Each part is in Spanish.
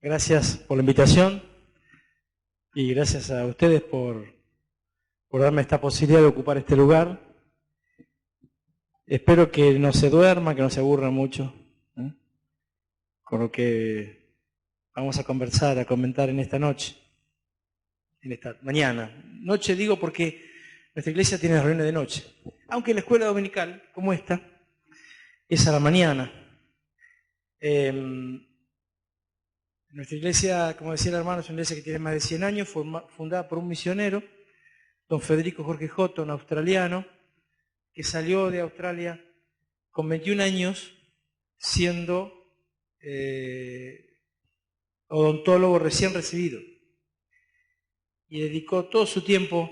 Gracias por la invitación y gracias a ustedes por darme esta posibilidad de ocupar este lugar. Espero que no se duerma, que no se aburra mucho, con lo que vamos a conversar, a comentar en esta noche, en esta mañana. Noche digo porque nuestra iglesia tiene reuniones de noche, aunque la escuela dominical, como esta, es a la mañana. Nuestra iglesia, como decía el hermano, es una iglesia que tiene más de 100 años, fue fundada por un misionero, don Federico Jorge Houghton, australiano, que salió de Australia con 21 años siendo odontólogo recién recibido. Y dedicó todo su tiempo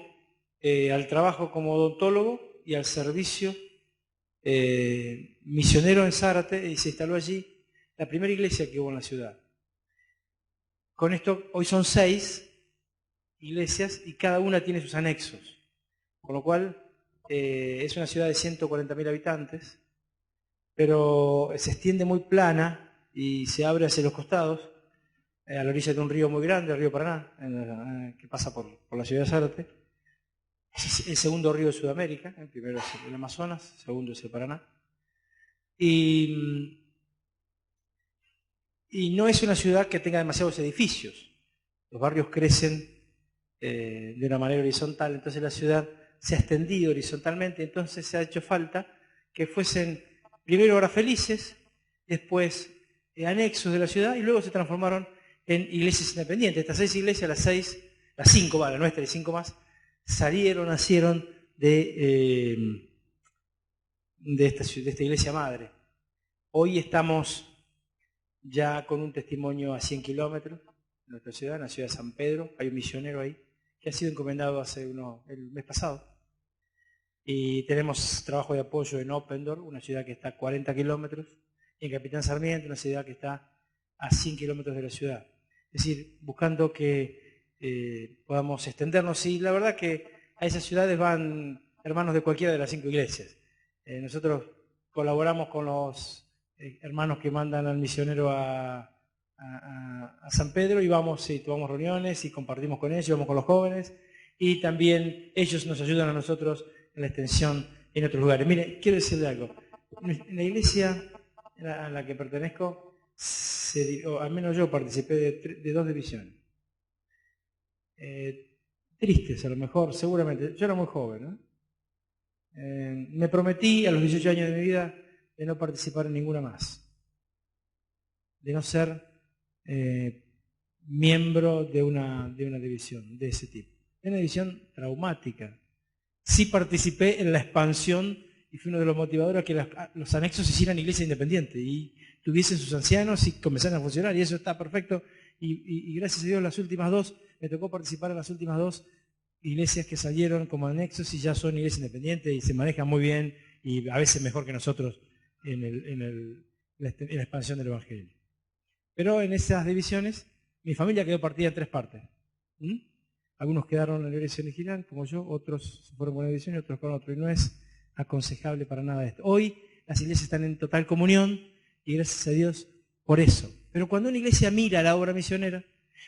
al trabajo como odontólogo y al servicio misionero en Zárate, y se instaló allí la primera iglesia que hubo en la ciudad. Con esto, hoy son 6 iglesias y cada una tiene sus anexos, con lo cual es una ciudad de 140.000 habitantes, pero se extiende muy plana y se abre hacia los costados, a la orilla de un río muy grande, el río Paraná, que pasa por la ciudad de Zárate. Es el segundo río de Sudamérica, el primero es el Amazonas, el segundo es el Paraná. Y no es una ciudad que tenga demasiados edificios. Los barrios crecen de una manera horizontal, entonces la ciudad se ha extendido horizontalmente, entonces se ha hecho falta que fuesen primero horas felices, después anexos de la ciudad y luego se transformaron en iglesias independientes. Estas 6 iglesias, las 5, la nuestra y 5 más, nacieron de esta iglesia madre. Hoy estamos ya con un testimonio a 100 kilómetros de nuestra ciudad, en la ciudad de San Pedro. Hay un misionero ahí que ha sido encomendado el mes pasado. Y tenemos trabajo de apoyo en Opendorp, una ciudad que está a 40 kilómetros, y en Capitán Sarmiento, una ciudad que está a 100 kilómetros de la ciudad. Es decir, buscando que podamos extendernos. Y la verdad que a esas ciudades van hermanos de cualquiera de las 5 iglesias. Nosotros colaboramos con los hermanos que mandan al misionero a San Pedro y vamos y tomamos reuniones y compartimos con ellos, vamos con los jóvenes y también ellos nos ayudan a nosotros en la extensión en otros lugares. Mire, quiero decirle algo. En la iglesia a la que pertenezco, al menos yo participé de 2 divisiones. Tristes a lo mejor, seguramente. Yo era muy joven, ¿no? Me prometí a los 18 años de mi vida de no participar en ninguna más, de no ser miembro de una división de ese tipo. Es una división traumática. Sí participé en la expansión y fui uno de los motivadores a que los anexos hicieran iglesia independiente y tuviesen sus ancianos y comenzaran a funcionar, y eso está perfecto. Y gracias a Dios las últimas 2, me tocó participar en las últimas 2 iglesias que salieron como anexos y ya son iglesias independientes y se manejan muy bien y a veces mejor que nosotros en la expansión del Evangelio. Pero en esas divisiones, mi familia quedó partida en 3 partes. Algunos quedaron en la iglesia original, como yo, otros se fueron con una división y otros con otra. Y no es aconsejable para nada esto. Hoy las iglesias están en total comunión y gracias a Dios por eso. Pero cuando una iglesia mira la obra misionera,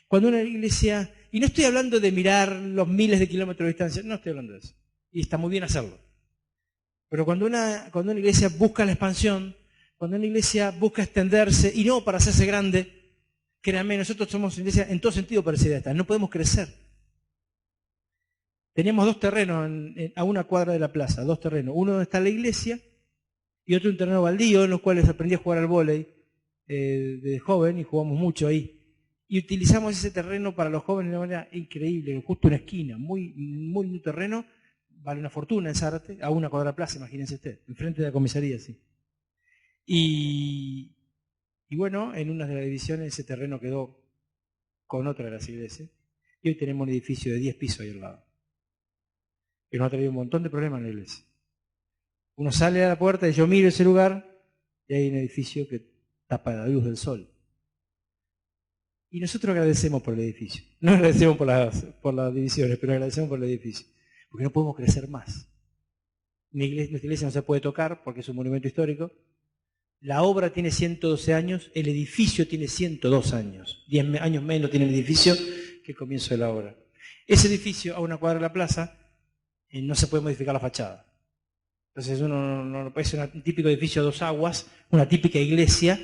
cuando una iglesia, y no estoy hablando de mirar los miles de kilómetros de distancia, no estoy hablando de eso. Y está muy bien hacerlo. Pero cuando una iglesia busca la expansión, cuando una iglesia busca extenderse, y no para hacerse grande, créanme, nosotros somos una iglesia en todo sentido parecida a esta, no podemos crecer. Teníamos 2 terrenos a una cuadra de la plaza, 2 terrenos. Uno donde está la iglesia y otro un terreno baldío en los cuales aprendí a jugar al vóley de joven y jugamos mucho ahí. Y utilizamos ese terreno para los jóvenes de una manera increíble, justo una esquina, muy lindo terreno, vale una fortuna en Zárate, a una cuadra de plaza, imagínense usted, enfrente de la comisaría, sí. Y bueno, en una de las divisiones ese terreno quedó con otra de las iglesias y hoy tenemos un edificio de 10 pisos ahí al lado, que nos ha traído un montón de problemas en la iglesia. Uno sale a la puerta y yo miro ese lugar y hay un edificio que tapa la luz del sol. Y nosotros agradecemos por el edificio. No agradecemos por las divisiones, pero agradecemos por el edificio. Porque no podemos crecer más. Nuestra iglesia no se puede tocar porque es un monumento histórico. La obra tiene 112 años, el edificio tiene 102 años. 10 años menos tiene el edificio que el comienzo de la obra. Ese edificio, a una cuadra de la plaza, no se puede modificar la fachada. Entonces uno no puede ser un típico edificio a dos aguas, una típica iglesia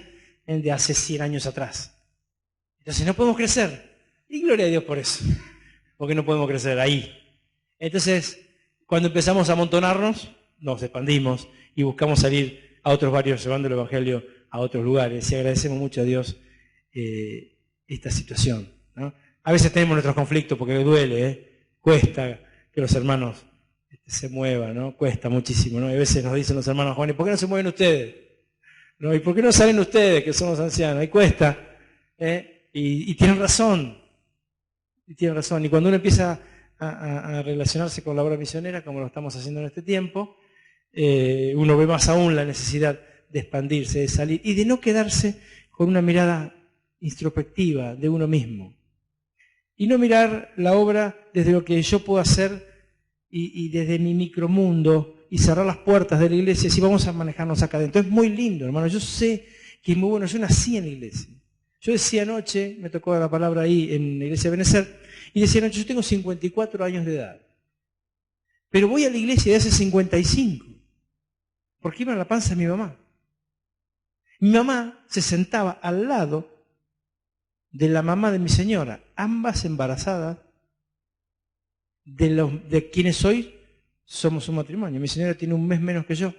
de hace 100 años atrás. Entonces no podemos crecer. Y gloria a Dios por eso, porque no podemos crecer ahí. Entonces, cuando empezamos a amontonarnos, nos expandimos y buscamos salir a otros barrios llevando el Evangelio a otros lugares. Y agradecemos mucho a Dios esta situación, ¿no? A veces tenemos nuestros conflictos porque duele, cuesta que los hermanos se muevan, ¿no? Cuesta muchísimo, ¿no? Y a veces nos dicen los hermanos jóvenes, ¿por qué no se mueven ustedes? ¿No? ¿Y por qué no salen ustedes, que son los ancianos? Y cuesta, y tienen razón. Y tienen razón. Y cuando uno empieza a relacionarse con la obra misionera, como lo estamos haciendo en este tiempo, uno ve más aún la necesidad de expandirse, de salir y de no quedarse con una mirada introspectiva de uno mismo. Y no mirar la obra desde lo que yo puedo hacer y desde mi micromundo y cerrar las puertas de la iglesia si vamos a manejarnos acá adentro. Es muy lindo, hermano. Yo sé que es muy bueno. Yo nací en la iglesia. Yo decía anoche, me tocó la palabra ahí en la iglesia de Benecer, y decía anoche, yo tengo 54 años de edad. Pero voy a la iglesia de hace 55. Porque iba a la panza de mi mamá. Mi mamá se sentaba al lado de la mamá de mi señora, ambas embarazadas, de quienes hoy somos un matrimonio. Mi señora tiene un mes menos que yo.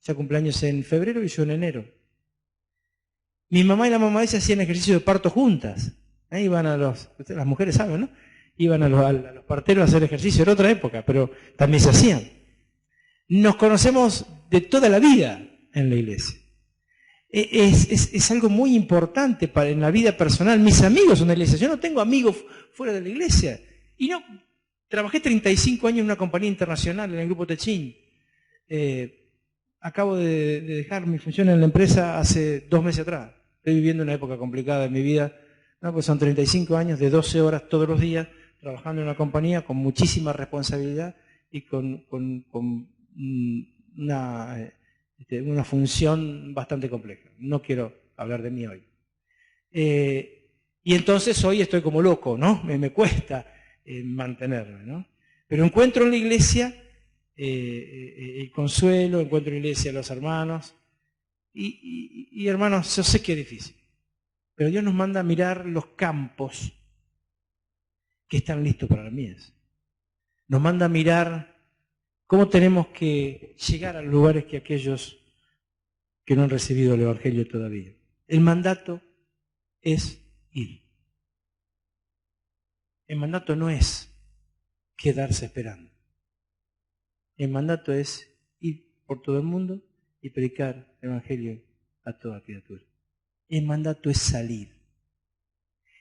Ya cumpleaños en febrero y yo en enero. Mi mamá y la mamá de ella hacían ejercicio de parto juntas. Iban a las mujeres saben, ¿no? Iban a los parteros a hacer ejercicio. Era otra época, pero también se hacían. Nos conocemos de toda la vida en la iglesia. Es algo muy importante en la vida personal. Mis amigos son de la iglesia. Yo no tengo amigos fuera de la iglesia. Y no, trabajé 35 años en una compañía internacional, en el Grupo Techín. Acabo de dejar mi función en la empresa hace 2 meses atrás. Estoy viviendo una época complicada en mi vida. No, pues son 35 años de 12 horas todos los días, trabajando en una compañía con muchísima responsabilidad y con una función bastante compleja. No quiero hablar de mí hoy. Y entonces hoy estoy como loco, ¿no? Me cuesta mantenerme, ¿no? Pero encuentro en la iglesia el consuelo, encuentro en la iglesia a los hermanos. Y hermanos, yo sé que es difícil, pero Dios nos manda a mirar los campos que están listos para la mies. Nos manda a mirar cómo tenemos que llegar a los lugares que aquellos que no han recibido el Evangelio todavía. El mandato es ir. El mandato no es quedarse esperando. El mandato es ir por todo el mundo y predicar el Evangelio a toda criatura. El mandato es salir.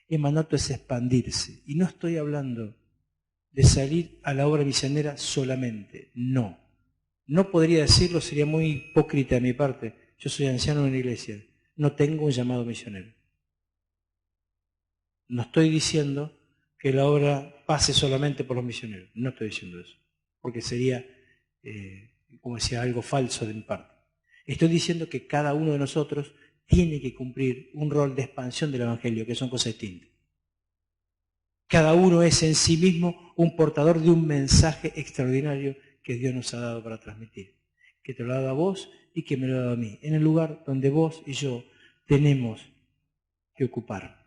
El mandato es expandirse. Y no estoy hablando de salir a la obra misionera solamente. No. No podría decirlo, sería muy hipócrita de mi parte. Yo soy anciano en una iglesia. No tengo un llamado misionero. No estoy diciendo que la obra pase solamente por los misioneros. No estoy diciendo eso. Porque sería, como decía, algo falso de mi parte. Estoy diciendo que cada uno de nosotros tiene que cumplir un rol de expansión del Evangelio, que son cosas distintas. Cada uno es en sí mismo un portador de un mensaje extraordinario que Dios nos ha dado para transmitir. Que te lo ha dado a vos y que me lo ha dado a mí. En el lugar donde vos y yo tenemos que ocupar.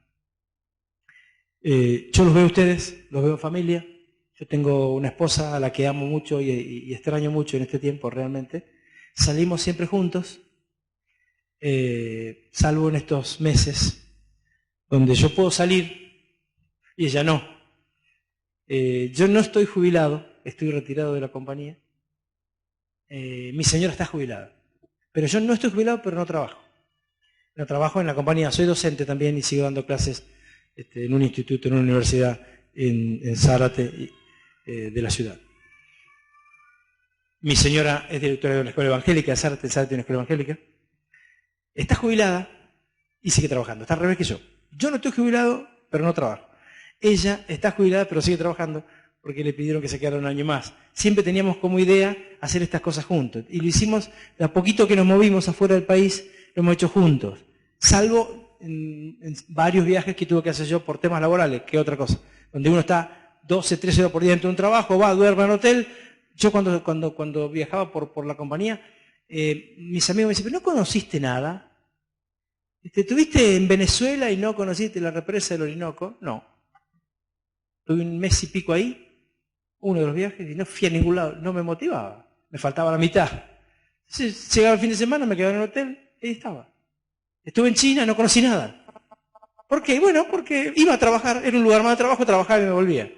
Yo los veo a ustedes, los veo en familia. Yo tengo una esposa a la que amo mucho y extraño mucho en este tiempo realmente. Salimos siempre juntos, salvo en estos meses, donde yo puedo salir y ella no. Yo no estoy jubilado, estoy retirado de la compañía. Mi señora está jubilada. Pero yo no estoy jubilado, pero no trabajo. No trabajo en la compañía, soy docente también y sigo dando clases en un instituto, en una universidad en Zárate de la ciudad. Mi señora es directora de una escuela evangélica, de Zárate tiene una escuela evangélica. Está jubilada y sigue trabajando, está al revés que yo. Yo no estoy jubilado, pero no trabajo. Ella está jubilada, pero sigue trabajando porque le pidieron que se quedara un año más. Siempre teníamos como idea hacer estas cosas juntos. Y lo hicimos de a poquito que nos movimos afuera del país, lo hemos hecho juntos, salvo en varios viajes que tuve que hacer yo por temas laborales, que otra cosa, donde uno está 12, 13 horas por día dentro de un trabajo, va, duerme en hotel. Yo cuando viajaba por la compañía, mis amigos me dicen, ¿pero no conociste nada? ¿Estuviste en Venezuela y no conociste la represa del Orinoco? No. Tuve un mes y pico ahí, uno de los viajes, y no fui a ningún lado, no me motivaba, me faltaba la mitad. Entonces, llegaba el fin de semana, me quedaba en el hotel, y ahí estaba. Estuve en China, no conocí nada. ¿Por qué? Bueno, porque iba a trabajar, era un lugar más de trabajo, trabajaba y me volvía.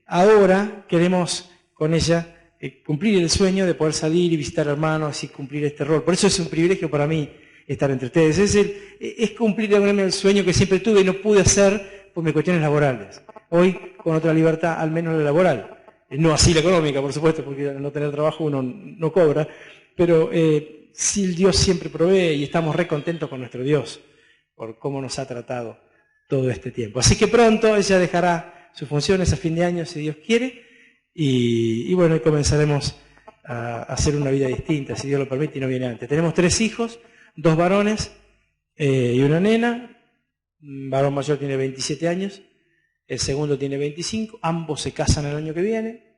Ahora queremos con ella cumplir el sueño de poder salir y visitar hermanos y cumplir este rol. Por eso es un privilegio para mí estar entre ustedes. Es cumplir el sueño que siempre tuve y no pude hacer por mis cuestiones laborales. Hoy, con otra libertad, al menos la laboral. No así la económica, por supuesto, porque al no tener trabajo uno no cobra. Pero sí, el Dios siempre provee y estamos re contentos con nuestro Dios por cómo nos ha tratado todo este tiempo. Así que pronto ella dejará sus funciones a fin de año, si Dios quiere, y bueno, comenzaremos a hacer una vida distinta, si Dios lo permite y no viene antes. Tenemos 3 hijos, 2 varones y una nena. El varón mayor tiene 27 años, el segundo tiene 25, ambos se casan el año que viene.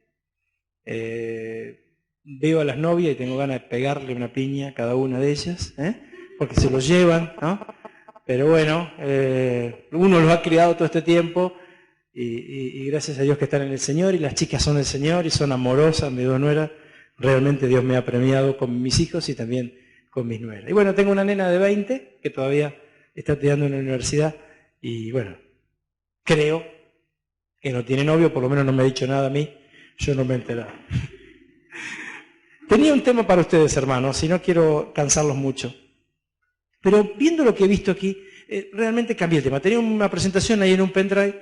Veo a las novias y tengo ganas de pegarle una piña a cada una de ellas, porque se los llevan, ¿no? Pero bueno, uno los ha criado todo este tiempo y gracias a Dios que están en el Señor, y las chicas son del Señor y son amorosas, mis 2 nueras. Realmente Dios me ha premiado con mis hijos y también con mis nueras. Y bueno, tengo una nena de 20 que todavía está estudiando en la universidad y bueno, creo que no tiene novio, por lo menos no me ha dicho nada a mí, yo no me he enterado. Tenía un tema para ustedes, hermanos, y no quiero cansarlos mucho. Pero viendo lo que he visto aquí, realmente cambié el tema. Tenía una presentación ahí en un pendrive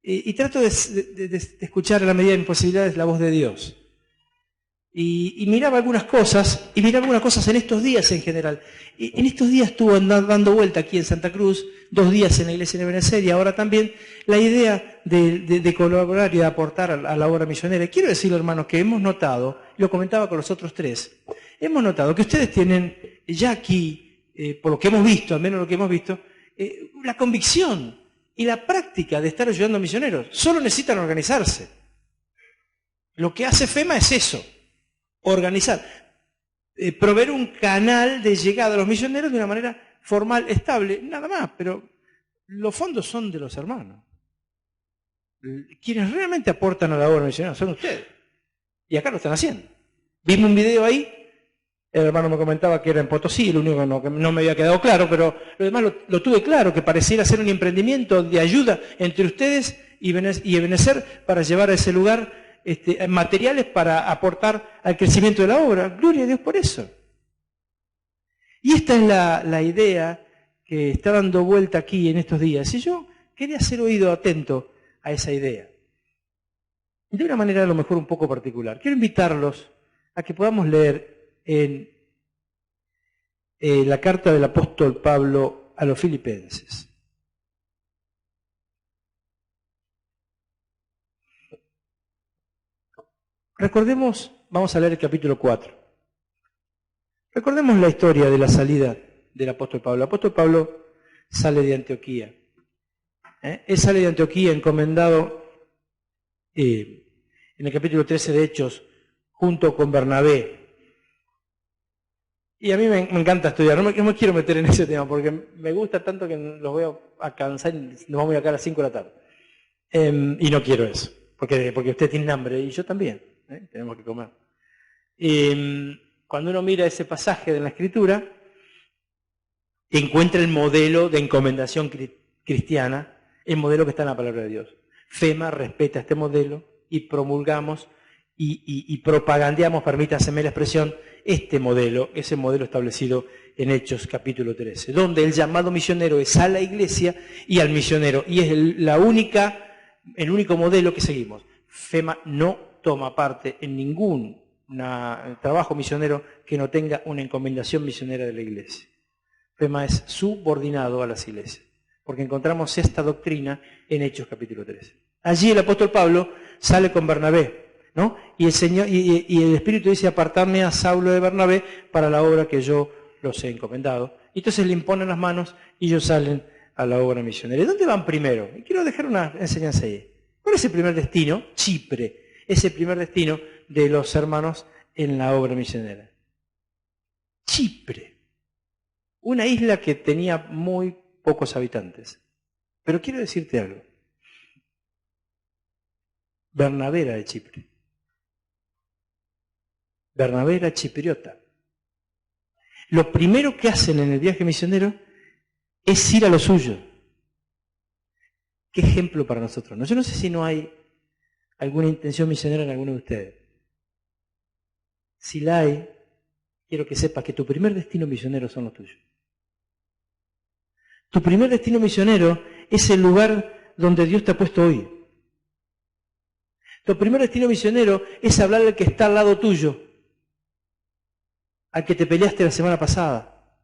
y trato de escuchar a la medida de mis posibilidades la voz de Dios. Y miraba algunas cosas, en estos días en general. En estos días estuve dando vuelta aquí en Santa Cruz, 2 días en la iglesia de Benecer y ahora también la idea de colaborar y de aportar a la obra misionera. Quiero decirle, hermanos, que hemos notado, lo comentaba con los otros 3, hemos notado que ustedes tienen ya aquí, por lo que hemos visto, al menos lo que hemos visto, la convicción y la práctica de estar ayudando a misioneros. Solo necesitan organizarse. Lo que hace FEMA es eso. Organizar, proveer un canal de llegada a los misioneros de una manera formal, estable, nada más, pero los fondos son de los hermanos. Quienes realmente aportan a la obra misionera son ustedes. Y acá lo están haciendo. Vimos un video ahí, el hermano me comentaba que era en Potosí, lo único que no me había quedado claro, pero lo demás lo tuve claro, que pareciera ser un emprendimiento de ayuda entre ustedes y Benecer para llevar a ese lugar materiales para aportar al crecimiento de la obra. Gloria a Dios por eso. Y esta es la idea que está dando vuelta aquí en estos días. Y yo quería ser oído atento a esa idea. De una manera a lo mejor un poco particular. Quiero invitarlos a que podamos leer en la carta del apóstol Pablo a los Filipenses. Recordemos, vamos a leer el capítulo 4. Recordemos la historia de la salida del apóstol Pablo. El apóstol Pablo sale de Antioquía. Él sale de Antioquía encomendado en el capítulo 13 de Hechos junto con Bernabé. Y a mí me encanta estudiar, no me quiero meter en ese tema porque me gusta tanto que los voy a cansar y nos vamos a ir acá a las 5 de la tarde. Y no quiero eso, porque ustedes tienen hambre y yo también. Tenemos que comer. Cuando uno mira ese pasaje de la Escritura, encuentra el modelo de encomendación cristiana, el modelo que está en la palabra de Dios. FEMA respeta este modelo y promulgamos y propagandeamos, permítaseme la expresión, este modelo, ese modelo establecido en Hechos capítulo 13, donde el llamado misionero es a la iglesia y al misionero, y es el único modelo que seguimos. FEMA no toma parte en ningún trabajo misionero que no tenga una encomendación misionera de la iglesia. FEMA es subordinado a las iglesias, porque encontramos esta doctrina en Hechos capítulo 13. Allí el apóstol Pablo sale con Bernabé, ¿no? Y el Espíritu dice apartarme a Saulo de Bernabé para la obra que yo los he encomendado. Y entonces le imponen las manos y ellos salen a la obra misionera. ¿Y dónde van primero? Y quiero dejar una enseñanza ahí. ¿Cuál es el primer destino? Chipre. Es el primer destino de los hermanos en la obra misionera. Chipre. Una isla que tenía muy pocos habitantes. Pero quiero decirte algo. Bernabé era de Chipre. Bernabé era chipriota. Lo primero que hacen en el viaje misionero es ir a lo suyo. ¿Qué ejemplo para nosotros? Yo no sé si no hay alguna intención misionera en alguno de ustedes. Si la hay, quiero que sepas que tu primer destino misionero son los tuyos. Tu primer destino misionero es el lugar donde Dios te ha puesto hoy. Tu primer destino misionero es hablarle al que está al lado tuyo, al que te peleaste la semana pasada,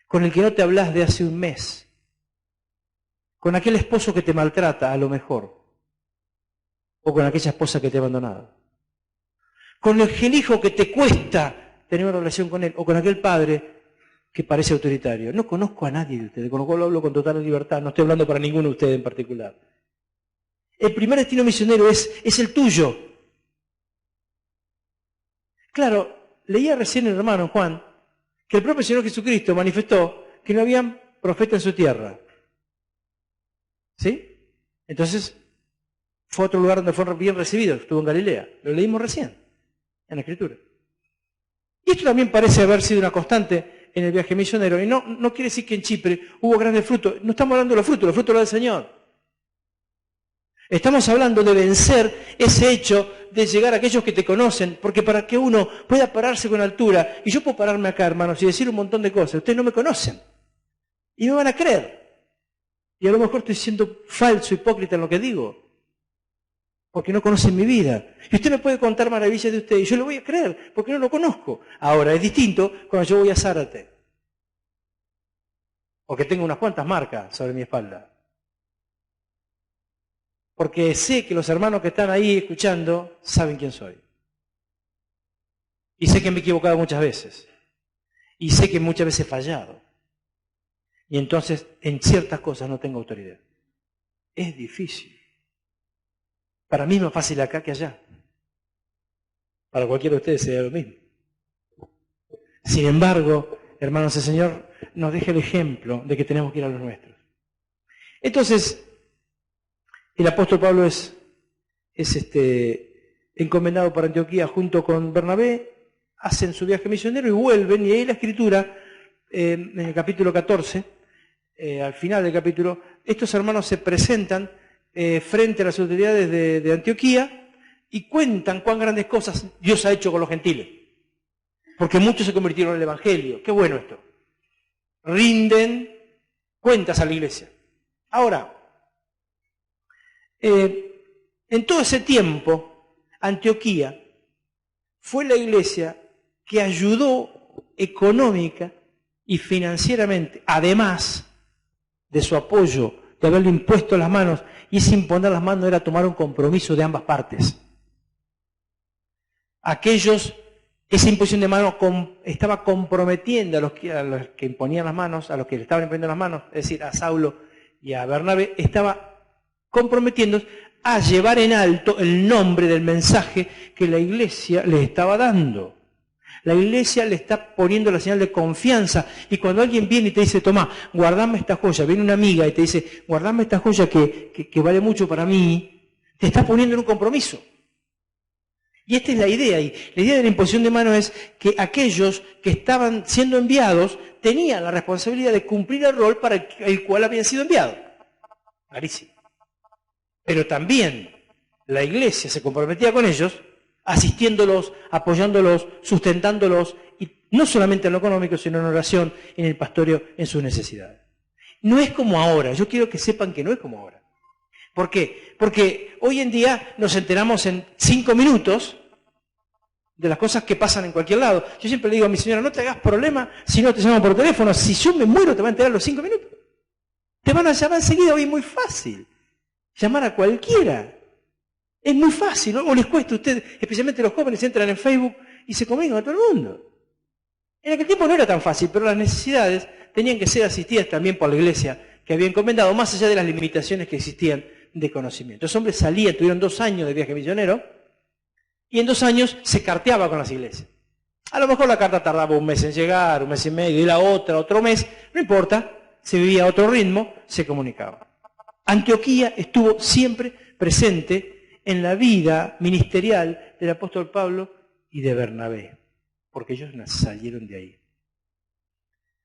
con el que no te hablas de hace un mes, con aquel esposo que te maltrata a lo mejor, o con aquella esposa que te ha abandonado, con el hijo que te cuesta tener una relación con él, o con aquel padre que parece autoritario. No conozco a nadie de ustedes, con lo cual hablo con total libertad, no estoy hablando para ninguno de ustedes en particular. El primer destino misionero es el tuyo. Claro, leía recién el hermano Juan que el propio Señor Jesucristo manifestó que no había profeta en su tierra. ¿Sí? Entonces, fue a otro lugar donde fue bien recibido, estuvo en Galilea. Lo leímos recién, en la Escritura. Y esto también parece haber sido una constante en el viaje misionero. Y no quiere decir que en Chipre hubo grandes frutos. No estamos hablando de los frutos del Señor. Estamos hablando de vencer ese hecho de llegar a aquellos que te conocen, porque para que uno pueda pararse con altura, y yo puedo pararme acá, hermanos, y decir un montón de cosas, ustedes no me conocen, y me van a creer. Y a lo mejor estoy siendo falso, hipócrita en lo que digo, porque no conocen mi vida. Y usted me puede contar maravillas de usted, y yo le voy a creer, porque no lo conozco. Ahora, es distinto cuando yo voy a Zárate, porque tengo unas cuantas marcas sobre mi espalda. Porque sé que los hermanos que están ahí escuchando saben quién soy. Y sé que me he equivocado muchas veces. Y sé que muchas veces he fallado. Y entonces en ciertas cosas no tengo autoridad. Es difícil. Para mí es más fácil acá que allá. Para cualquiera de ustedes sería lo mismo. Sin embargo, hermanos, el Señor nos deja el ejemplo de que tenemos que ir a los nuestros. Entonces, el apóstol Pablo es encomendado para Antioquía junto con Bernabé, hacen su viaje misionero y vuelven, y ahí la Escritura, en el capítulo 14, al final del capítulo, estos hermanos se presentan frente a las autoridades de Antioquía y cuentan cuán grandes cosas Dios ha hecho con los gentiles. Porque muchos se convirtieron en el Evangelio. Qué bueno esto. Rinden cuentas a la iglesia. Ahora, en todo ese tiempo, Antioquía fue la iglesia que ayudó económica y financieramente, además de su apoyo, de haberle impuesto las manos, y ese imponer las manos era tomar un compromiso de ambas partes. Esa imposición de manos estaba comprometiendo a los que imponían las manos, a los que le estaban imponiendo las manos, es decir, a Saulo y a Bernabé, estaba comprometiendo a llevar en alto el nombre del mensaje que la iglesia les estaba dando. La iglesia le está poniendo la señal de confianza, y cuando alguien viene y te dice, tomá, guardame esta joya, viene una amiga y te dice, guardame esta joya que vale mucho para mí, te está poniendo en un compromiso. Y esta es la idea, y la idea de la imposición de manos es que aquellos que estaban siendo enviados tenían la responsabilidad de cumplir el rol para el cual habían sido enviados. Clarísimo. Pero también la iglesia se comprometía con ellos, asistiéndolos, apoyándolos, sustentándolos, y no solamente en lo económico, sino en oración, en el pastoreo, en sus necesidades. No es como ahora, yo quiero que sepan que no es como ahora. ¿Por qué? Porque hoy en día nos enteramos en 5 minutos de las cosas que pasan en cualquier lado. Yo siempre le digo a mi señora, no te hagas problema si no te llaman por teléfono, si yo me muero te van a enterar los 5 minutos. Te van a llamar enseguida, hoy es muy fácil. Llamar a cualquiera. Es muy fácil, ¿no? O les cuesta a ustedes, especialmente los jóvenes, entran en Facebook y se comunican a todo el mundo. En aquel tiempo no era tan fácil, pero las necesidades tenían que ser asistidas también por la iglesia, que había encomendado, más allá de las limitaciones que existían de conocimiento. Los hombres salían, tuvieron 2 años de viaje misionero, y en 2 años se carteaba con las iglesias. A lo mejor la carta tardaba 1 mes en llegar, 1 mes y medio, y la otra, otro mes, no importa, se vivía a otro ritmo, se comunicaba. Antioquía estuvo siempre presente en la vida ministerial del apóstol Pablo y de Bernabé, porque ellos salieron de ahí.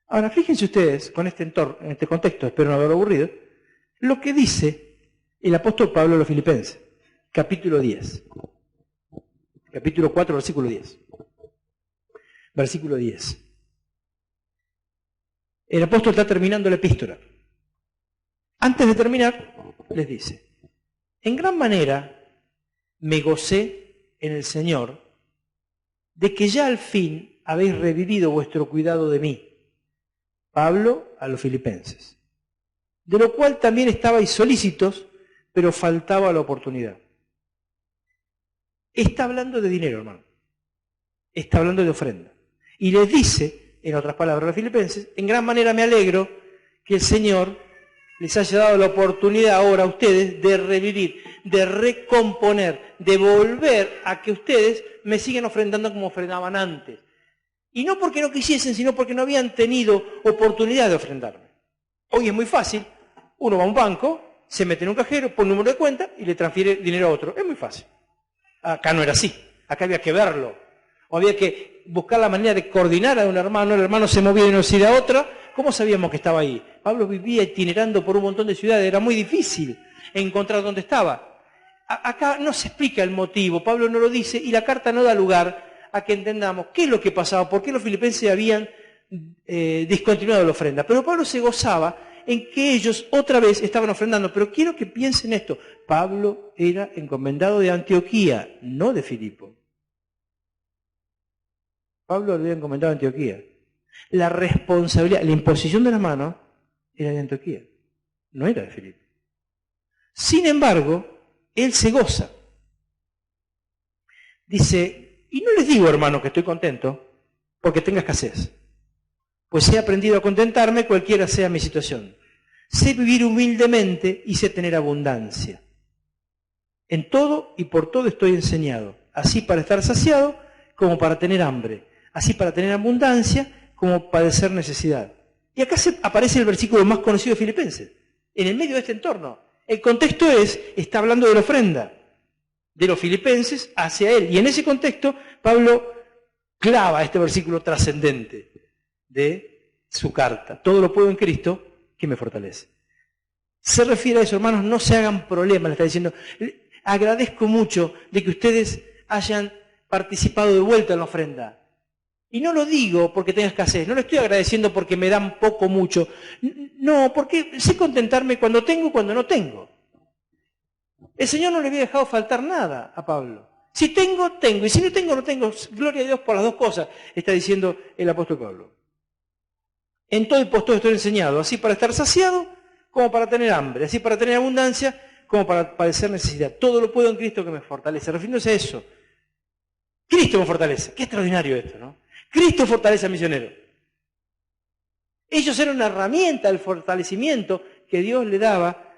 Ahora, fíjense ustedes, con este entorno, en este contexto, espero no haberlo aburrido, lo que dice el apóstol Pablo a los Filipenses, capítulo 10. Capítulo 4, versículo 10. Versículo 10. El apóstol está terminando la epístola. Antes de terminar, les dice, en gran manera me gocé en el Señor de que ya al fin habéis revivido vuestro cuidado de mí. Pablo a los Filipenses. De lo cual también estabais solícitos, pero faltaba la oportunidad. Está hablando de dinero, hermano. Está hablando de ofrenda. Y les dice, en otras palabras a los filipenses, en gran manera me alegro que el Señor les haya dado la oportunidad ahora a ustedes de revivir, de recomponer, de volver a que ustedes me sigan ofrendando como ofrendaban antes. Y no porque no quisiesen, sino porque no habían tenido oportunidad de ofrendarme. Hoy es muy fácil. Uno va a un banco, se mete en un cajero, pone un número de cuenta y le transfiere dinero a otro. Es muy fácil. Acá no era así. Acá había que verlo. O había que buscar la manera de coordinar a un hermano. El hermano se movía de una ciudad a otra. ¿Cómo sabíamos que estaba ahí? Pablo vivía itinerando por un montón de ciudades. Era muy difícil encontrar dónde estaba. Acá no se explica el motivo. Pablo no lo dice y la carta no da lugar a que entendamos qué es lo que pasaba, por qué los filipenses habían discontinuado la ofrenda. Pero Pablo se gozaba en que ellos otra vez estaban ofrendando. Pero quiero que piensen esto. Pablo era encomendado de Antioquía, no de Filipo. Pablo lo había encomendado de Antioquía. La responsabilidad, la imposición de las manos era de Antioquía, no era de Filipo. Sin embargo, él se goza. Dice, y no les digo, hermano, que estoy contento porque tenga escasez, pues he aprendido a contentarme cualquiera sea mi situación. Sé vivir humildemente y sé tener abundancia. En todo y por todo estoy enseñado, así para estar saciado como para tener hambre, así para tener abundancia como padecer necesidad. Y acá aparece el versículo más conocido de Filipenses, en el medio de este entorno. El contexto está hablando de la ofrenda de los filipenses hacia él. Y en ese contexto, Pablo clava este versículo trascendente de su carta. Todo lo puedo en Cristo que me fortalece. Se refiere a eso, hermanos, no se hagan problemas, le está diciendo. Agradezco mucho de que ustedes hayan participado de vuelta en la ofrenda. Y no lo digo porque tenga escasez, no lo estoy agradeciendo porque me dan poco, mucho. No, porque sé contentarme cuando tengo y cuando no tengo. El Señor no le había dejado faltar nada a Pablo. Si tengo, tengo. Y si no tengo, no tengo. Gloria a Dios por las dos cosas, está diciendo el apóstol Pablo. En todo y por todo estoy enseñado, así para estar saciado como para tener hambre, así para tener abundancia como para padecer necesidad. Todo lo puedo en Cristo que me fortalece. Refiriéndose a eso. Cristo me fortalece. Qué extraordinario esto, ¿no? Cristo fortalece al misionero. Ellos eran una herramienta del fortalecimiento que Dios le daba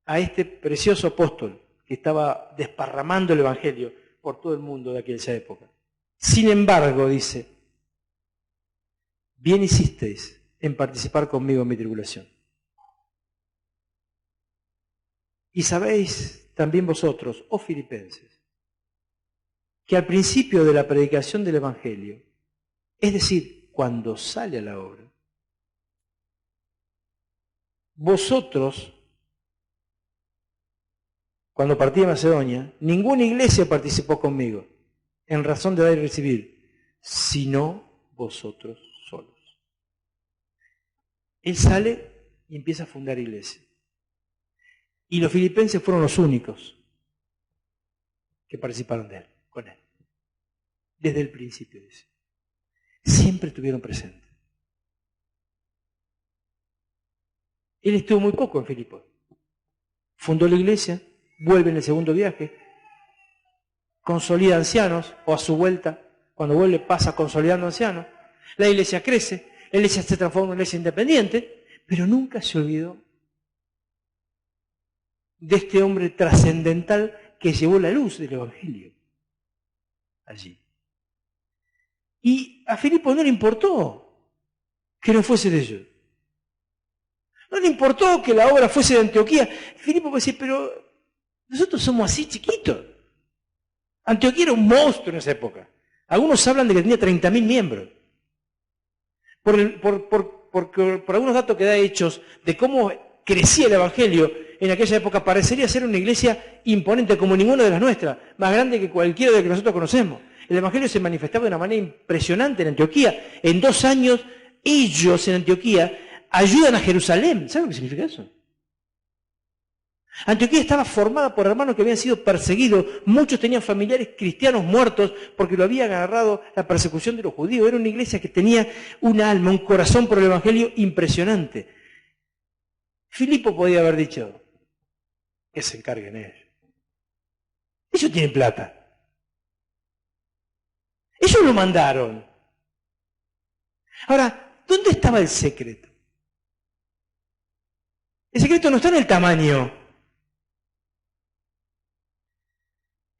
a este precioso apóstol que estaba desparramando el Evangelio por todo el mundo de aquella época. Sin embargo, dice, bien hicisteis en participar conmigo en mi tribulación. Y sabéis también vosotros, oh filipenses, que al principio de la predicación del Evangelio, es decir, cuando sale a la obra, vosotros, cuando partí de Macedonia, ninguna iglesia participó conmigo en razón de dar y recibir, sino vosotros solos. Él sale y empieza a fundar iglesia. Y los filipenses fueron los únicos que participaron de él, con él. Desde el principio, dice. Siempre estuvieron presentes. Él estuvo muy poco en Filipos. Fundó la iglesia, vuelve en el segundo viaje, consolida ancianos, o a su vuelta, cuando vuelve pasa consolidando ancianos, La iglesia crece, la iglesia se transforma en una iglesia independiente, pero nunca se olvidó de este hombre trascendental que llevó la luz del Evangelio allí. Y a Filipo no le importó que no fuese de ellos. No le importó que la obra fuese de Antioquía. Filipo puede decir, pero nosotros somos así chiquitos. Antioquía era un monstruo en esa época. Algunos hablan de que tenía 30.000 miembros. Por algunos datos que da Hechos de cómo crecía el Evangelio en aquella época, parecería ser una iglesia imponente como ninguna de las nuestras, más grande que cualquiera de las que nosotros conocemos. El Evangelio se manifestaba de una manera impresionante en Antioquía. En 2 años, ellos en Antioquía ayudan a Jerusalén. ¿Saben lo que significa eso? Antioquía estaba formada por hermanos que habían sido perseguidos. Muchos tenían familiares cristianos muertos porque lo había agarrado la persecución de los judíos. Era una iglesia que tenía un alma, un corazón por el Evangelio impresionante. Filipo podía haber dicho, que se encarguen ellos. Ellos tienen plata. Ellos lo mandaron. Ahora, ¿dónde estaba el secreto? El secreto no está en el tamaño.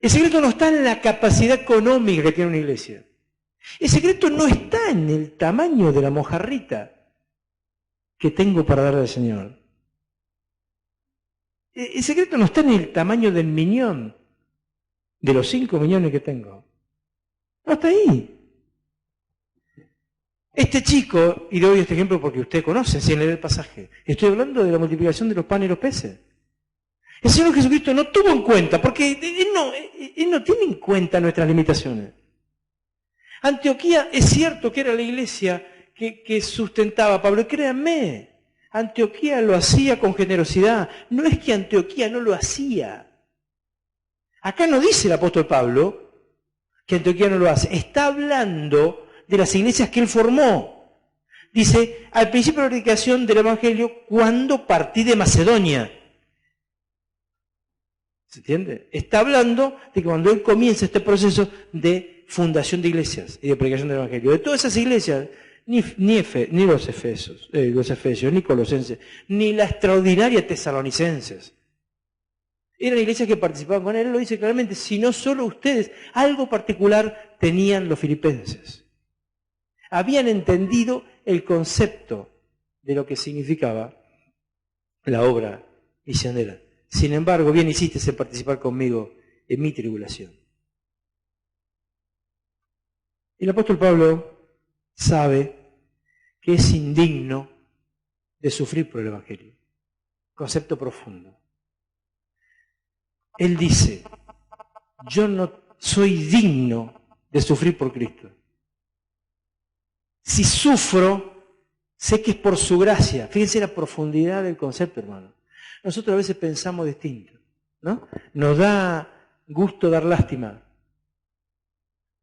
El secreto no está en la capacidad económica que tiene una iglesia. El secreto no está en el tamaño de la mojarrita que tengo para darle al Señor. El secreto no está en el tamaño del miñón, de los 5 millones que tengo. No está ahí. Este chico, y doy este ejemplo porque usted conoce, sin leer el pasaje, estoy hablando de la multiplicación de los panes y los peces. El Señor Jesucristo no tuvo en cuenta, porque Él no tiene en cuenta nuestras limitaciones. Antioquía es cierto que era la iglesia que sustentaba a Pablo, y créanme, Antioquía lo hacía con generosidad. No es que Antioquía no lo hacía. Acá no dice el apóstol Pablo que Antioquía no lo hace. Está hablando de las iglesias que él formó. Dice, al principio de la predicación del Evangelio, cuando partí de Macedonia. ¿Se entiende? Está hablando de que cuando él comienza este proceso de fundación de iglesias y de predicación del Evangelio. De todas esas iglesias, ni los Efesios, ni Colosenses, ni la extraordinaria Tesalonicenses. Eran iglesias que participaban con él. Él lo dice claramente, si no solo ustedes, algo particular tenían los filipenses. Habían entendido el concepto de lo que significaba la obra misionera. Sin embargo, bien hiciste en participar conmigo en mi tribulación. El apóstol Pablo sabe que es indigno de sufrir por el Evangelio. Concepto profundo. Él dice, yo no soy digno de sufrir por Cristo. Si sufro, sé que es por su gracia. Fíjense la profundidad del concepto, hermano. Nosotros a veces pensamos distinto, ¿no? Nos da gusto dar lástima,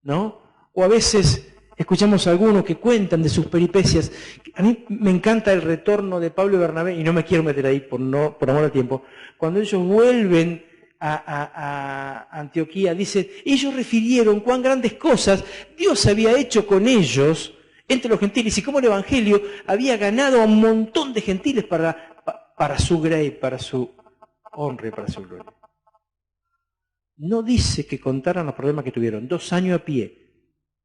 ¿no? O a veces escuchamos a algunos que cuentan de sus peripecias. A mí me encanta el retorno de Pablo y Bernabé, y no me quiero meter ahí por amor al tiempo. Cuando ellos vuelven a Antioquía, dice, ellos refirieron cuán grandes cosas Dios había hecho con ellos entre los gentiles y cómo el Evangelio había ganado a un montón de gentiles para su gracia, para su honra y para su gloria. No dice que contaran los problemas que tuvieron. 2 años a pie,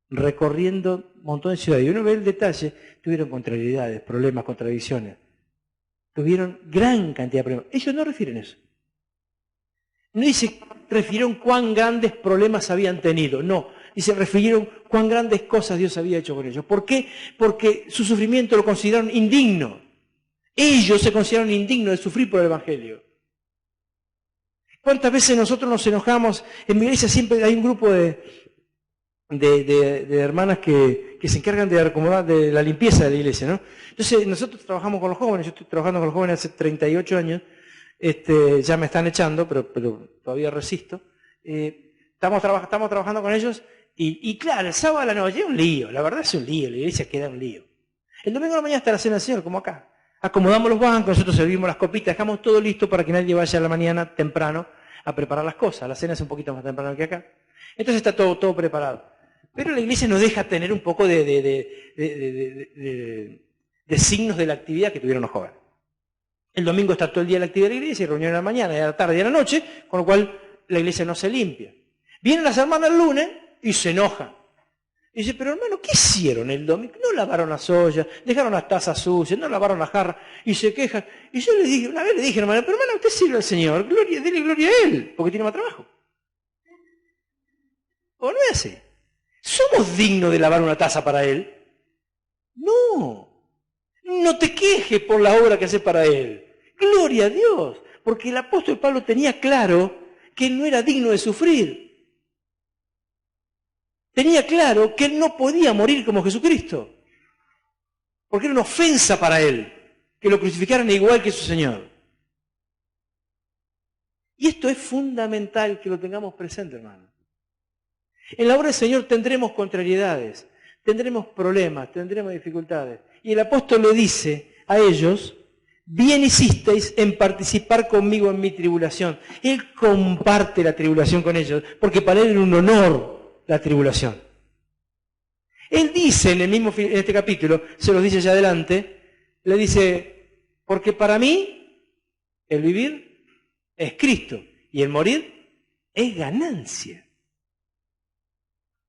recorriendo un montón de ciudades. Y uno ve el detalle, tuvieron contrariedades, problemas, contradicciones. Tuvieron gran cantidad de problemas. Ellos no refieren eso. No dice, refirieron cuán grandes problemas habían tenido. No, dice, refirieron cuán grandes cosas Dios había hecho con ellos. ¿Por qué? Porque su sufrimiento lo consideraron indigno. Ellos se consideraron indignos de sufrir por el Evangelio. ¿Cuántas veces nosotros nos enojamos? En mi iglesia siempre hay un grupo de hermanas que se encargan de acomodar de la limpieza de la iglesia, ¿no? Entonces nosotros trabajamos con los jóvenes, yo estoy trabajando con los jóvenes hace 38 años, ya me están echando, pero todavía resisto. Estamos trabajando con ellos y claro, el sábado a la noche es un lío, la verdad es un lío, la iglesia queda un lío. El domingo a la mañana está la cena del Señor, como acá. Acomodamos los bancos, nosotros servimos las copitas, dejamos todo listo para que nadie vaya a la mañana temprano a preparar las cosas. La cena es un poquito más temprano que acá. Entonces está todo preparado. Pero la iglesia nos deja tener un poco de signos de la actividad que tuvieron los jóvenes. El domingo está todo el día la actividad de la iglesia, y reunión en la mañana, y a la tarde y a la noche, con lo cual la iglesia no se limpia. Vienen las hermanas el lunes y se enojan. Y dice, pero hermano, ¿qué hicieron el domingo? No lavaron las ollas, dejaron las tazas sucias, no lavaron las jarras, y se quejan. Y yo le dije, una vez le dije, hermano, pero hermano, usted sirve al Señor, dele gloria a Él, porque tiene más trabajo. ¿O no es así? ¿Somos dignos de lavar una taza para Él? No. No te quejes por la obra que haces para Él. Gloria a Dios. Porque el apóstol Pablo tenía claro que él no era digno de sufrir. Tenía claro que él no podía morir como Jesucristo. Porque era una ofensa para él que lo crucificaran igual que su Señor. Y esto es fundamental que lo tengamos presente, hermano. En la obra del Señor tendremos contrariedades, tendremos problemas, tendremos dificultades. Y el apóstol le dice a ellos, bien hicisteis en participar conmigo en mi tribulación. Él comparte la tribulación con ellos, porque para él era un honor la tribulación. Él dice en este capítulo, se los dice allá adelante, le dice, porque para mí el vivir es Cristo y el morir es ganancia.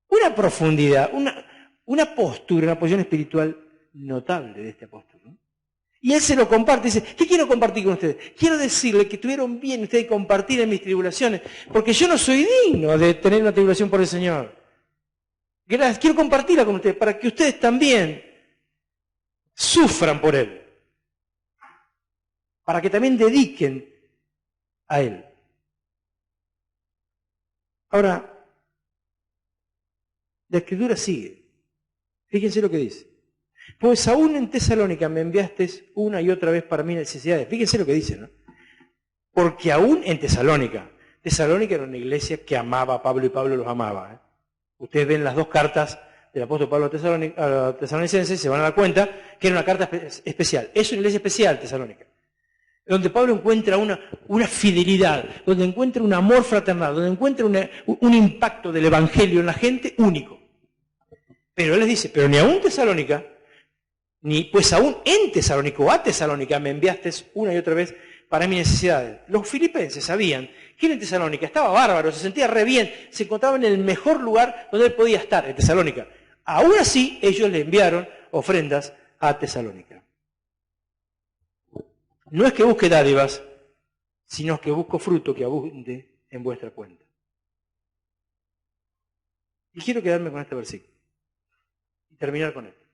Una profundidad, una postura, una posición espiritual notable de este apóstol, ¿no? Y él se lo comparte, dice, ¿qué quiero compartir con ustedes? Quiero decirles que estuvieron bien ustedes compartir en mis tribulaciones, porque yo no soy digno de tener una tribulación por el Señor. Gracias, quiero compartirla con ustedes, para que ustedes también sufran por Él. Para que también dediquen a Él. Ahora, la Escritura sigue. Fíjense lo que dice. Pues aún en Tesalónica me enviaste una y otra vez para mis necesidades. Fíjense lo que dice, ¿no? Porque aún en Tesalónica era una iglesia que amaba a Pablo y Pablo los amaba, ¿eh? Ustedes ven las dos cartas del apóstol Pablo a los tesalonicenses, se van a dar cuenta que era una carta especial. Es una iglesia especial, Tesalónica, donde Pablo encuentra una fidelidad, donde encuentra un amor fraternal, donde encuentra un impacto del evangelio en la gente único. Pero él les dice, pero ni aún Tesalónica, pues aún en Tesalónica o a Tesalónica me enviaste una y otra vez para mis necesidades. Los filipenses sabían que él en Tesalónica estaba bárbaro, se sentía re bien, se encontraba en el mejor lugar donde él podía estar, en Tesalónica. Aún así, ellos le enviaron ofrendas a Tesalónica. No es que busque dádivas, sino que busco fruto que abunde en vuestra cuenta. Y quiero quedarme con este versículo y terminar con esto.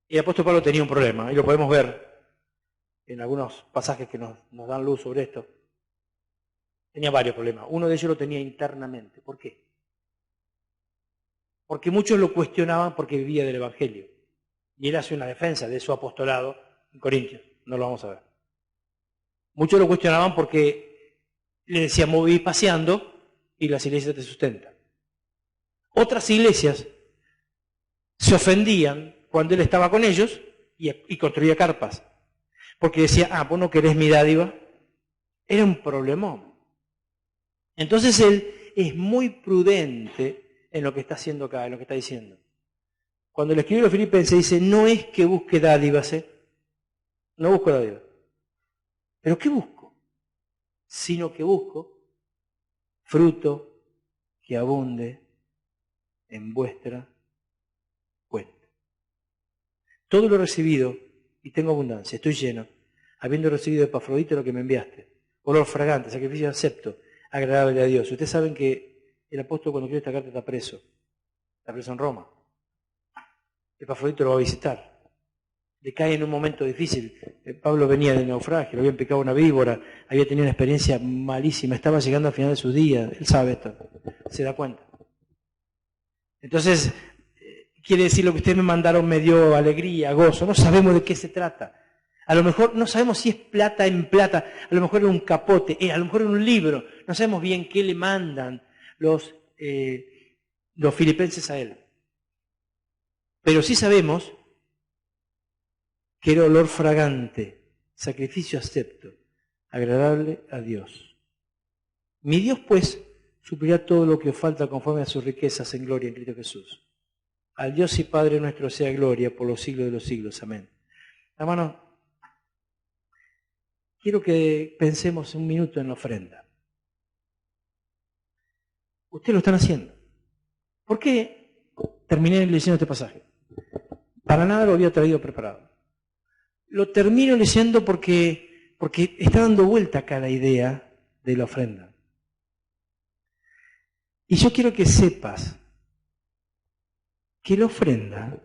Y el apóstol Pablo tenía un problema, y lo podemos ver en algunos pasajes que nos dan luz sobre esto. Tenía varios problemas. Uno de ellos lo tenía internamente. ¿Por qué? Porque muchos lo cuestionaban porque vivía del Evangelio. Y él hace una defensa de su apostolado en Corintios. No lo vamos a ver. Muchos lo cuestionaban porque le decían, vos vivís paseando y las iglesias te sustentan. Otras iglesias se ofendían cuando él estaba con ellos y construía carpas. Porque decía, vos no querés mi dádiva. Era un problemón. Entonces él es muy prudente en lo que está haciendo acá, en lo que está diciendo. Cuando le escribió a los filipenses dice, no es que busque dádivas, no busco dádivas. ¿Pero qué busco? Sino que busco fruto que abunde en vuestra cuenta. Todo lo he recibido y tengo abundancia, estoy lleno, habiendo recibido de Epafrodito lo que me enviaste, olor fragante, sacrificio acepto, agradable a Dios. Ustedes saben que el apóstol cuando escribe esta carta está preso en Roma. Epafrodito lo va a visitar. Le cae en un momento difícil. Pablo venía del naufragio, lo habían picado una víbora, había tenido una experiencia malísima, estaba llegando al final de sus días, él sabe esto, se da cuenta. Entonces, quiere decir lo que ustedes me mandaron me dio alegría, gozo, no sabemos de qué se trata. A lo mejor no sabemos si es plata en plata, a lo mejor era un capote, a lo mejor era un libro, no sabemos bien qué le mandan los filipenses a él. Pero sí sabemos que era olor fragante, sacrificio acepto, agradable a Dios. Mi Dios, pues, suplirá todo lo que os falta conforme a sus riquezas en gloria en Cristo Jesús. Al Dios y Padre nuestro sea gloria por los siglos de los siglos. Amén. Hermano, quiero que pensemos un minuto en la ofrenda. Ustedes lo están haciendo. ¿Por qué terminé leyendo este pasaje? Para nada lo había traído preparado. Lo termino leyendo porque está dando vuelta acá la idea de la ofrenda. Y yo quiero que sepas que la ofrenda,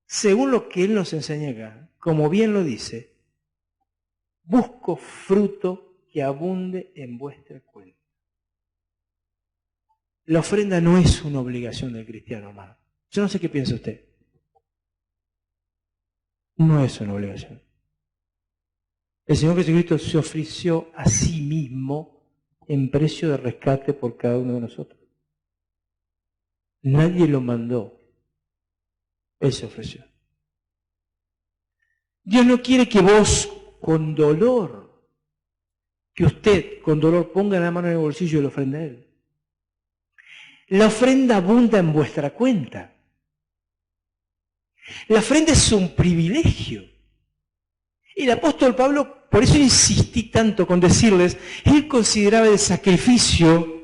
según lo que Él nos enseña acá, como bien lo dice, busco fruto que abunde en vuestra cuenta. La ofrenda no es una obligación del cristiano, hermano. Yo no sé qué piensa usted. No es una obligación. El Señor Jesucristo se ofreció a sí mismo en precio de rescate por cada uno de nosotros. Nadie lo mandó. Él se ofreció. Dios no quiere que vos, con dolor, que usted, con dolor, ponga la mano en el bolsillo y lo ofrenda a Él. La ofrenda abunda en vuestra cuenta. La ofrenda es un privilegio. Y el apóstol Pablo, por eso insistí tanto con decirles, él consideraba el sacrificio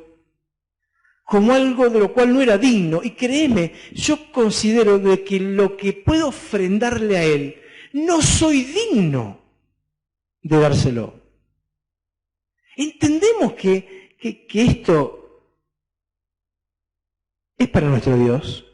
como algo de lo cual no era digno. Y créeme, yo considero de que lo que puedo ofrendarle a Él, no soy digno de dárselo. Entendemos que esto es para nuestro Dios.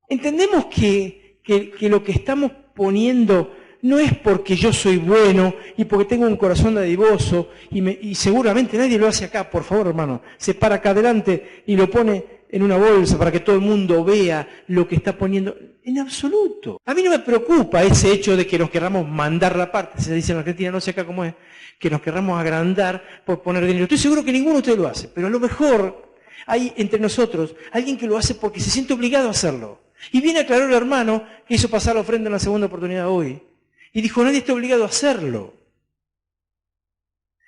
Entendemos que lo que estamos poniendo no es porque yo soy bueno y porque tengo un corazón dadivoso y seguramente nadie lo hace acá, por favor, hermano. Se para acá adelante y lo pone en una bolsa para que todo el mundo vea lo que está poniendo. En absoluto. A mí no me preocupa ese hecho de que nos querramos mandar la parte, se dice en Argentina, no sé acá cómo es, que nos querramos agrandar por poner dinero. Estoy seguro que ninguno de ustedes lo hace, pero a lo mejor hay entre nosotros alguien que lo hace porque se siente obligado a hacerlo. Y viene a aclarar el hermano que hizo pasar la ofrenda en la segunda oportunidad hoy. Y dijo, nadie está obligado a hacerlo.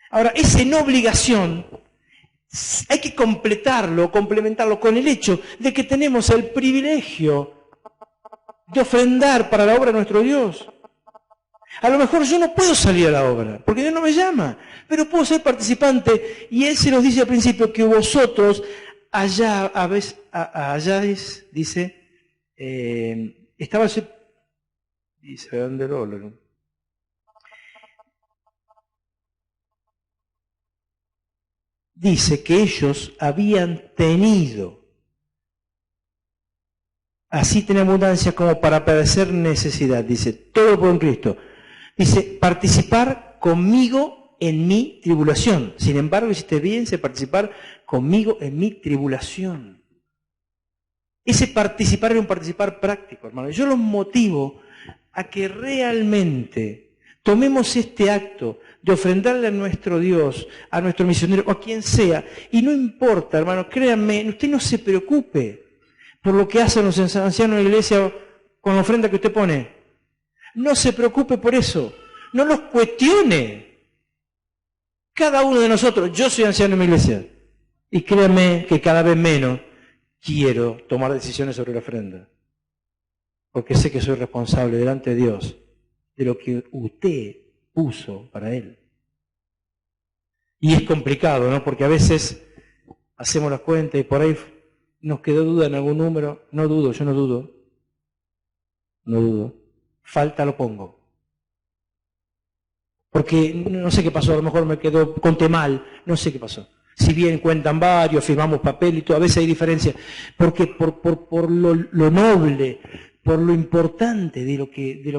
Ahora, esa no obligación hay que complementarlo con el hecho de que tenemos el privilegio de ofrendar para la obra de nuestro Dios. A lo mejor yo no puedo salir a la obra, porque Dios no me llama, pero puedo ser participante. Y Él se nos dice al principio que vosotros halláis, dice, estaba ese, dice, ¿dónde lo? Dice que ellos habían tenido, así tiene abundancia como para padecer necesidad, dice, todo por en Cristo. Dice, participar conmigo en mi tribulación. Sin embargo, hiciste bien, dice, participar conmigo en mi tribulación. Ese participar era un participar práctico, hermano. Yo los motivo a que realmente tomemos este acto de ofrendarle a nuestro Dios, a nuestro misionero, o a quien sea, y no importa, hermano, créanme, usted no se preocupe por lo que hacen los ancianos de la iglesia con la ofrenda que usted pone. No se preocupe por eso, no los cuestione. Cada uno de nosotros, yo soy anciano en mi iglesia, y créanme que cada vez menos quiero tomar decisiones sobre la ofrenda, porque sé que soy responsable delante de Dios de lo que usted puso para Él. Y es complicado, ¿no? Porque a veces hacemos las cuentas y por ahí nos quedó duda en algún número. No dudo, yo no dudo. No dudo. Falta lo pongo. Porque no sé qué pasó, a lo mejor me quedó, conté mal, no sé qué pasó. Si bien cuentan varios, firmamos papel y todo, a veces hay diferencia. Porque por lo noble, por lo importante de lo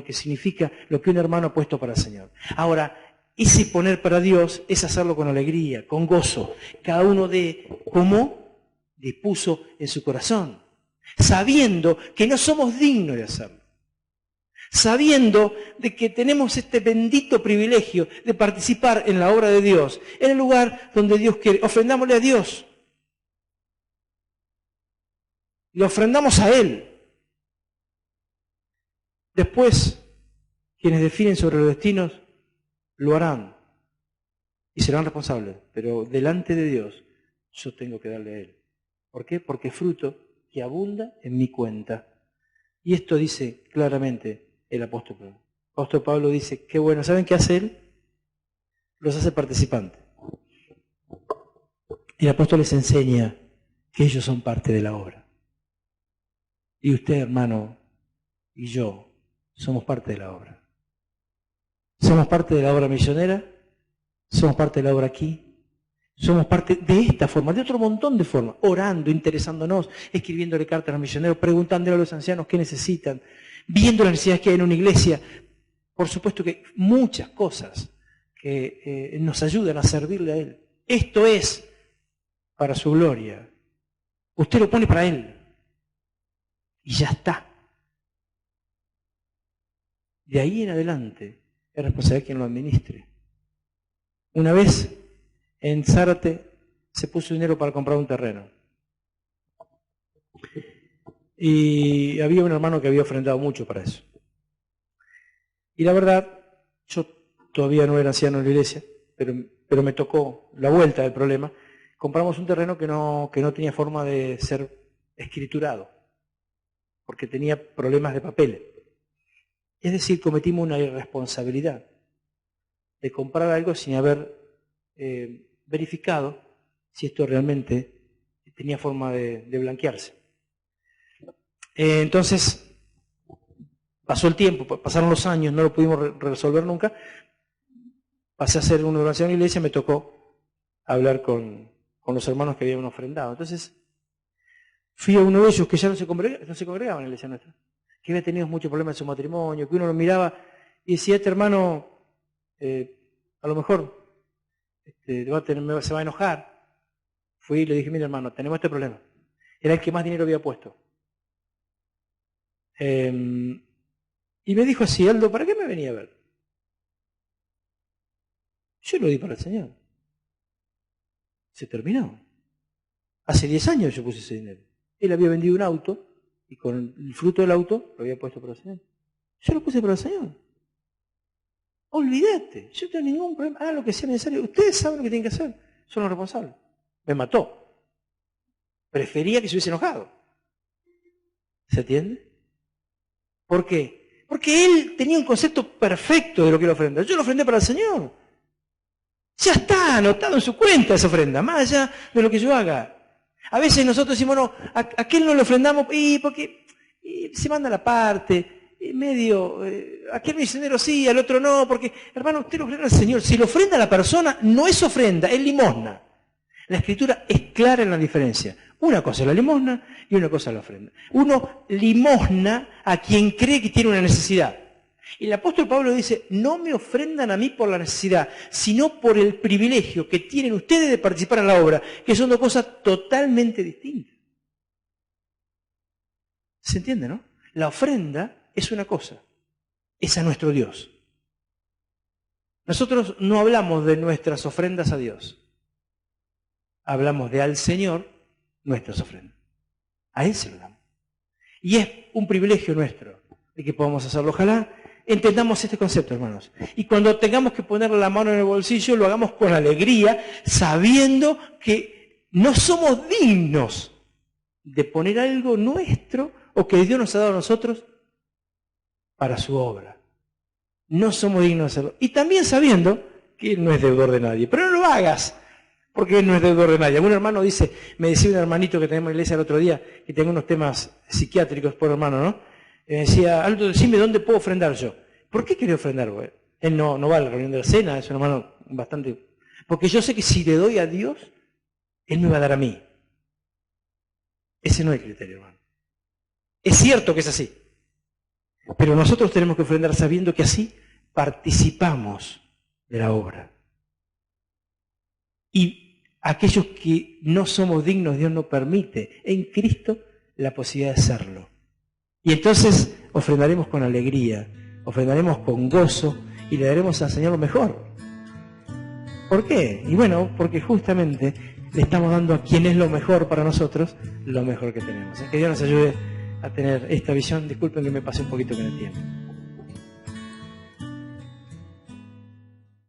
que significa lo que un hermano ha puesto para el Señor. Ahora, ese poner para Dios es hacerlo con alegría, con gozo. Cada uno de cómo dispuso en su corazón, sabiendo que no somos dignos de hacerlo. Sabiendo de que tenemos este bendito privilegio de participar en la obra de Dios, en el lugar donde Dios quiere. Ofrendámosle a Dios. Le ofrendamos a Él. Después, quienes definen sobre los destinos, lo harán. y serán responsables, pero delante de Dios yo tengo que darle a Él. ¿Por qué? Porque es fruto que abunda en mi cuenta. Y esto dice claramente el apóstol Pablo. El apóstol Pablo dice, qué bueno, ¿saben qué hace Él? Los hace participantes. Y el apóstol les enseña que ellos son parte de la obra. Y usted, hermano, y yo, somos parte de la obra. Somos parte de la obra misionera, somos parte de la obra aquí, somos parte de esta forma, de otro montón de formas, orando, interesándonos, escribiéndole cartas a los misioneros, preguntándole a los ancianos qué necesitan, viendo las necesidades que hay en una iglesia. Por supuesto que muchas cosas que nos ayudan a servirle a Él. Esto es para su gloria. Usted lo pone para Él. Y ya está. De ahí en adelante es responsabilidad de quien lo administre. Una vez en Zárate se puso dinero para comprar un terreno. Y había un hermano que había ofrendado mucho para eso. Y la verdad, yo todavía no era anciano en la iglesia, pero me tocó la vuelta del problema. Compramos un terreno que no tenía forma de ser escriturado, porque tenía problemas de papeles. Es decir, cometimos una irresponsabilidad de comprar algo sin haber verificado si esto realmente tenía forma de blanquearse. Entonces, pasó el tiempo, pasaron los años, no lo pudimos resolver nunca. Pasé a hacer una oración en la iglesia, me tocó hablar con los hermanos que habían ofrendado. Entonces, fui a uno de ellos que ya no se congregaba en la iglesia nuestra, que había tenido muchos problemas en su matrimonio, que uno lo miraba y decía, este hermano a lo mejor se va a enojar. Fui y le dije, mira hermano, tenemos este problema. Era el que más dinero había puesto. Y me dijo así, Aldo, ¿para qué me venía a ver? Yo lo di para el Señor. Se terminó. Hace 10 años yo puse ese dinero. Él había vendido un auto y con el fruto del auto lo había puesto para el Señor. Yo lo puse para el Señor. Olvídate, yo no tengo ningún problema. Hagan lo que sea necesario. Ustedes saben lo que tienen que hacer. Son los responsables. Me mató. Prefería que se hubiese enojado. ¿Se entiende? ¿Por qué? Porque él tenía un concepto perfecto de lo que era ofrenda. Yo lo ofrendé para el Señor. Ya está anotado en su cuenta esa ofrenda, más allá de lo que yo haga. A veces nosotros decimos, no, a aquel no le ofrendamos porque se manda la parte, medio, aquel misionero sí, al otro no, porque, hermano, usted lo ofrenda al Señor. Si lo ofrenda a la persona, no es ofrenda, es limosna. La Escritura es clara en la diferencia. Una cosa es la limosna y una cosa es la ofrenda. Uno limosna a quien cree que tiene una necesidad. Y el apóstol Pablo dice, no me ofrendan a mí por la necesidad, sino por el privilegio que tienen ustedes de participar en la obra, que son dos cosas totalmente distintas. ¿Se entiende, no? La ofrenda es una cosa, es a nuestro Dios. Nosotros no hablamos de nuestras ofrendas a Dios, hablamos de al Señor nuestras ofrendas. A Él se lo damos. Y es un privilegio nuestro de que podamos hacerlo. Ojalá entendamos este concepto, hermanos. Y cuando tengamos que poner la mano en el bolsillo, lo hagamos con alegría, sabiendo que no somos dignos de poner algo nuestro o que Dios nos ha dado a nosotros para su obra. No somos dignos de hacerlo. Y también sabiendo que Él no es deudor de nadie. Pero no lo hagas, porque Él no es deudor de nadie. Algún hermano dice, me decía un hermanito que tenemos en la iglesia el otro día, que tengo unos temas psiquiátricos por hermano, ¿no? Decía, Aldo, decime dónde puedo ofrendar yo. ¿Por qué quiere ofrendar, güey? Él no va a la reunión de la cena, es un hermano bastante... Porque yo sé que si le doy a Dios, Él me va a dar a mí. Ese no es el criterio, hermano. Es cierto que es así. Pero nosotros tenemos que ofrendar sabiendo que así participamos de la obra. Y aquellos que no somos dignos, Dios nos permite en Cristo la posibilidad de serlo. Y entonces ofrendaremos con alegría, ofrendaremos con gozo y le daremos al Señor lo mejor. ¿Por qué? Y bueno, porque justamente le estamos dando a quien es lo mejor para nosotros, lo mejor que tenemos. Que Dios nos ayude a tener esta visión. Disculpen que me pasé un poquito con el tiempo.